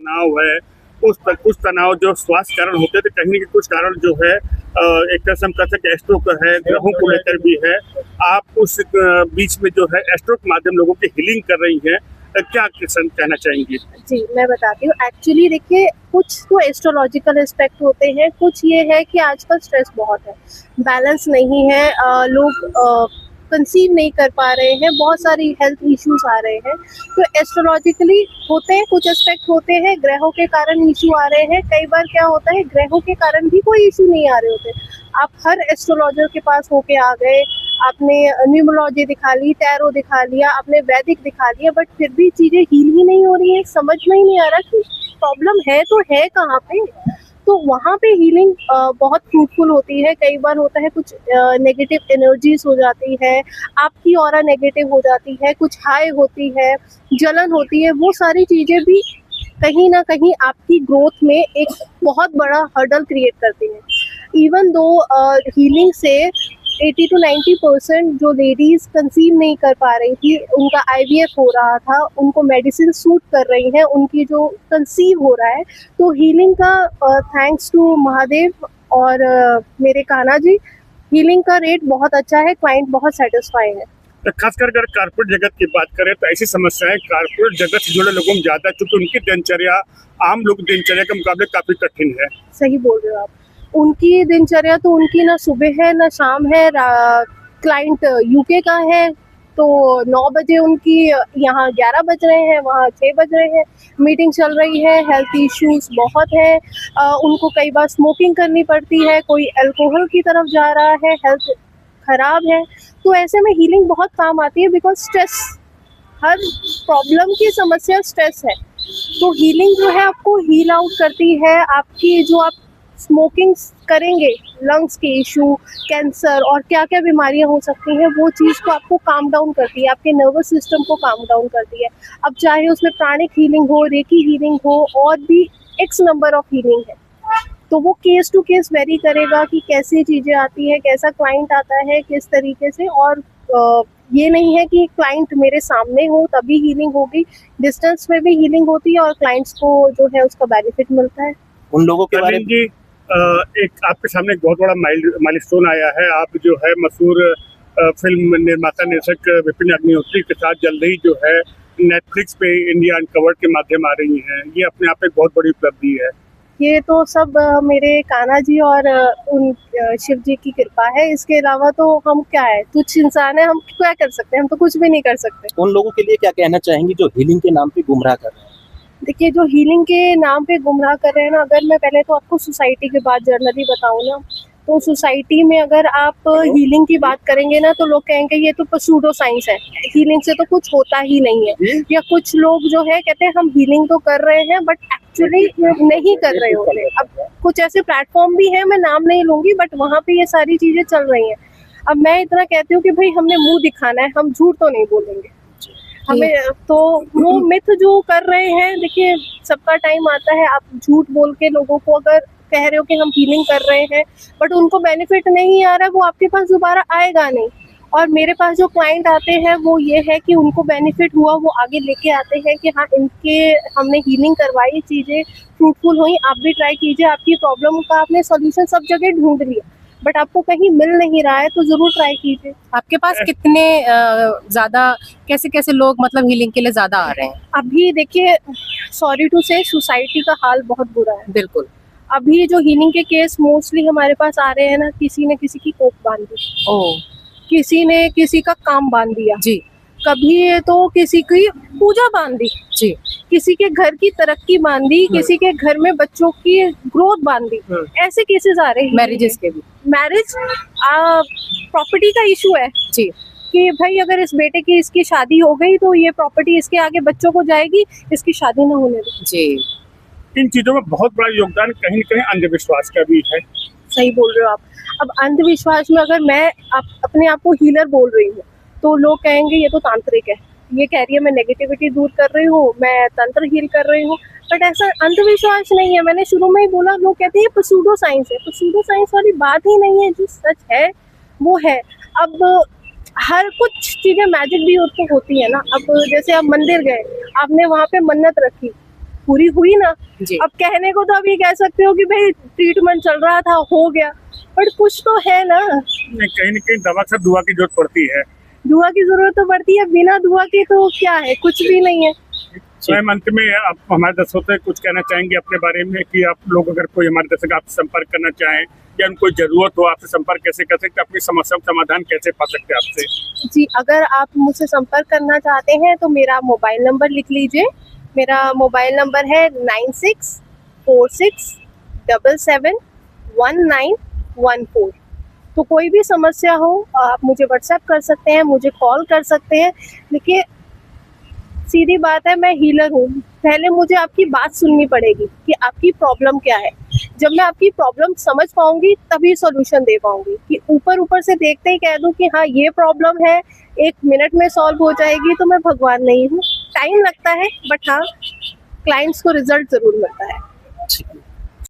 तनाव है, कुछ तनाव जो स्वास्थ्य कारण होते थे, कहीं न कुछ कारण जो है एक तरह से हम कह सकते हैं एस्ट्रो का है, ग्रहों को लेकर भी है। आप उस बीच में जो है एस्ट्रो के माध्यम लोगों की हीलिंग कर रही हैं, क्या कहना चाहेंगी? जी, मैं बताती हूँ। एक्चुअली देखिए, कुछ तो एस्ट्रोलॉजिकल एस्पेक्ट होते हैं, कुछ ये है कि आजकल स्ट्रेस बहुत है, बैलेंस नहीं है, लोग कंसीव नहीं कर पा रहे हैं, बहुत सारी हेल्थ इश्यूज आ रहे हैं। तो एस्ट्रोलॉजिकली होते हैं, कुछ एस्पेक्ट होते हैं, ग्रहों के कारण इशू आ रहे हैं। कई बार क्या होता है, ग्रहों के कारण भी कोई इशू नहीं आ रहे होते। आप हर एस्ट्रोलॉजर के पास होके आ गए, आपने न्यूमरोलॉजी दिखा ली, टैरो दिखा लिया, आपने वैदिक दिखा लिया, बट फिर भी चीजें हील ही नहीं हो रही है। समझ में ही नहीं आ रहा कि प्रॉब्लम है तो है कहाँ पे। तो वहाँ पे हीलिंग बहुत फ्रूटफुल होती है। कई बार होता है कुछ नेगेटिव एनर्जीज हो जाती है, आपकी ऑरा नेगेटिव हो जाती है, कुछ हाई होती है, जलन होती है, वो सारी चीजें भी कहीं ना कहीं आपकी ग्रोथ में एक बहुत बड़ा हर्डल क्रिएट करती है। इवन दो हीलिंग से 80 to 90% जो लेडीज कंसीव नहीं कर पा रही थी, उनका IVF हो रहा था, उनको मेडिसिन सूट कर रही है, उनकी जो कंसीव हो रहा है, तो हीलिंग का थैंक्स टू महादेव और मेरे कान्हा जी, हीलिंग का रेट बहुत अच्छा है, क्लाइंट बहुत सेटिस्फाई है। खासकर अगर कारपोरेट जगत की बात करें तो ऐसी समस्याएं कारपोरेट जगत से जुड़े लोगों में ज्यादा, क्योंकि उनकी दिनचर्या आम लोग दिनचर्या के मुकाबले काफी कठिन है। सही बोल रहे हो आप। उनकी दिनचर्या तो उनकी ना सुबह है ना शाम है। क्लाइंट यूके का है, तो 9 बजे उनकी, यहाँ 11 बज रहे हैं, वहाँ 6 बज रहे हैं, मीटिंग चल रही है, हेल्थ इश्यूज बहुत है। उनको कई बार स्मोकिंग करनी पड़ती है, कोई अल्कोहल की तरफ जा रहा है, हेल्थ खराब है। तो ऐसे में हीलिंग बहुत काम आती है, बिकॉज स्ट्रेस, हर प्रॉब्लम की समस्या स्ट्रेस है। तो हीलिंग जो है आपको हील आउट करती है। आपकी जो आप स्मोकिंग करेंगे, लंग्स के इशू, कैंसर और क्या क्या बीमारियां हो सकती हैं, वो चीज़ को आपको काम डाउन करती है, आपके नर्वस सिस्टम को काम डाउन करती है। अब चाहे उसमें प्राणिक हीलिंग हो, रेकी हीलिंग हो, और भी एक्स नंबर ऑफ हीलिंग है। तो वो केस टू केस वेरी करेगा कि कैसी चीज़ें आती है, कैसा क्लाइंट आता है, किस तरीके से। और ये नहीं है कि क्लाइंट मेरे सामने हो तभी हीलिंग होगी, डिस्टेंस में भी हीलिंग होती है और क्लाइंट्स को जो है उसका बेनिफिट मिलता है। उन लोगों के बारे में एक आपके सामने एक बहुत बड़ा माइलस्टोन आया है। आप जो है मशहूर फिल्म निर्माता निर्देशक विपिन अग्निहोत्री के साथ जल्द ही जो है नेटफ्लिक्स पे इंडिया अनकवर्ड के माध्यम आ रही हैं। ये अपने आप एक बहुत बड़ी उपलब्धि है। ये तो सब मेरे कान्हा जी और उन शिव जी की कृपा है। इसके अलावा तो हम क्या है, तुच्छ इंसान है, हम क्या कर सकते हैं, हम तो कुछ भी नहीं कर सकते। उन लोगों के लिए क्या कहना चाहेंगी जो हीलिंग के नाम पे गुमराह कर रहे हैं? देखिए, जो हीलिंग के नाम पे गुमराह कर रहे हैं ना, अगर मैं पहले तो आपको सोसाइटी के बात जनरली बताऊं ना, तो सोसाइटी में अगर आप हीलिंग की बात करेंगे ना, तो लोग कहेंगे ये तो सूडो साइंस है, हीलिंग से तो कुछ होता ही नहीं है। या कुछ लोग जो है कहते हैं हम हीलिंग तो कर रहे हैं, बट एक्चुअली नहीं कर रहे होते। अब कुछ ऐसे प्लेटफॉर्म भी हैं, मैं नाम नहीं लूंगी, बट वहाँ पे ये सारी चीजें चल रही हैं। अब मैं इतना कहती हूँ कि भाई हमने मुंह दिखाना है, हम झूठ तो नहीं बोलेंगे हमें। तो वो मिथ जो कर रहे हैं, देखिए सबका टाइम आता है। आप झूठ बोल के लोगों को अगर कह रहे हो कि हम हीलिंग कर रहे हैं, बट उनको बेनिफिट नहीं आ रहा है, वो आपके पास दोबारा आएगा नहीं। और मेरे पास जो क्लाइंट आते हैं वो ये है कि उनको बेनिफिट हुआ, वो आगे लेके आते हैं कि हाँ, इनके हमने हीलिंग करवाई, चीज़ें फ्रूटफुल हुई, आप भी ट्राई कीजिए। आपकी प्रॉब्लम का आपने सोल्यूशन सब जगह ढूंढ लिया, बट आपको कहीं मिल नहीं रहा है, तो जरूर ट्राई कीजिए। आपके पास कितने ज्यादा कैसे कैसे लोग मतलब हीलिंग के लिए ज्यादा आ रहे हैं? अभी देखिए, सॉरी टू से, सोसाइटी का हाल बहुत बुरा है। बिल्कुल। अभी जो हीलिंग के केस मोस्टली हमारे पास आ रहे हैं ना, किसी ने किसी की कोख बांध दी, किसी ने किसी का काम बांध दिया जी, कभी तो किसी की पूजा बांध दी जी, किसी के घर की तरक्की बांध दी, किसी के घर में बच्चों की ग्रोथ बांध दी। ऐसे केसेस आ रहे हैं। मैरिजेस के भी। मैरिज, प्रॉपर्टी का इशू है जी, कि भाई अगर इस बेटे की इसकी शादी हो गई तो ये प्रॉपर्टी इसके आगे बच्चों को जाएगी, इसकी शादी ना होने दो। जी। इन चीजों में बहुत बड़ा योगदान कहीं न कहीं अंधविश्वास का भी है। सही बोल रहे हो आप। अब अंधविश्वास में अगर मैं अपने आप को हीलर बोल रही हूँ, तो लोग कहेंगे ये तो तांत्रिक है, ये कह रही है मैं नेगेटिविटी दूर कर रही हूँ, मैं तंत्र हील कर रही हूँ। बट ऐसा अंधविश्वास नहीं है। मैंने शुरू में ही बोला, लोग कहते हैं सूडो साइंस है, तो सूडो साइंस वाली बात ही नहीं है। जो सच है वो है। अब हर कुछ चीजें मैजिक भी होती है ना। अब जैसे आप मंदिर गए, आपने वहाँ पे मन्नत रखी, पूरी हुई ना। जी। अब कहने को तो आप ये कह सकते हो कि भाई ट्रीटमेंट चल रहा था, हो गया, बट कुछ तो है ना। कहीं न कहीं दवा के साथ दुआ की जरूरत पड़ती है। दुआ की जरूरत तो पड़ती है, बिना दुआ के तो क्या है, कुछ भी नहीं है। स्वयं अंत में आप हमारे दर्शकों से कुछ कहना चाहेंगे अपने बारे में कि आप लोग अगर कोई हमारे दर्शक आपसे संपर्क करना चाहें या उनको जरूरत हो आपसे संपर्क कैसे कर सकते, अपनी समस्या का समाधान कैसे पा सकते हैं आपसे? जी, अगर आप मुझसे संपर्क करना चाहते हैं तो मेरा मोबाइल नंबर लिख लीजिए। मेरा मोबाइल नंबर है 9646771914। तो कोई भी समस्या हो आप मुझे व्हाट्सएप कर सकते हैं, मुझे कॉल कर सकते हैं। देखिए, सीधी बात है, मैं हीलर हूँ। पहले मुझे आपकी बात सुननी पड़ेगी कि आपकी प्रॉब्लम क्या है। जब मैं आपकी प्रॉब्लम समझ पाऊंगी तभी सॉल्यूशन दे पाऊंगी। कि ऊपर ऊपर से देखते ही कह दूं कि हाँ ये प्रॉब्लम है, 1 मिनट में सॉल्व हो जाएगी, तो मैं भगवान नहीं हूँ। टाइम लगता है, बट हाँ क्लाइंट्स को रिजल्ट जरूर मिलता है।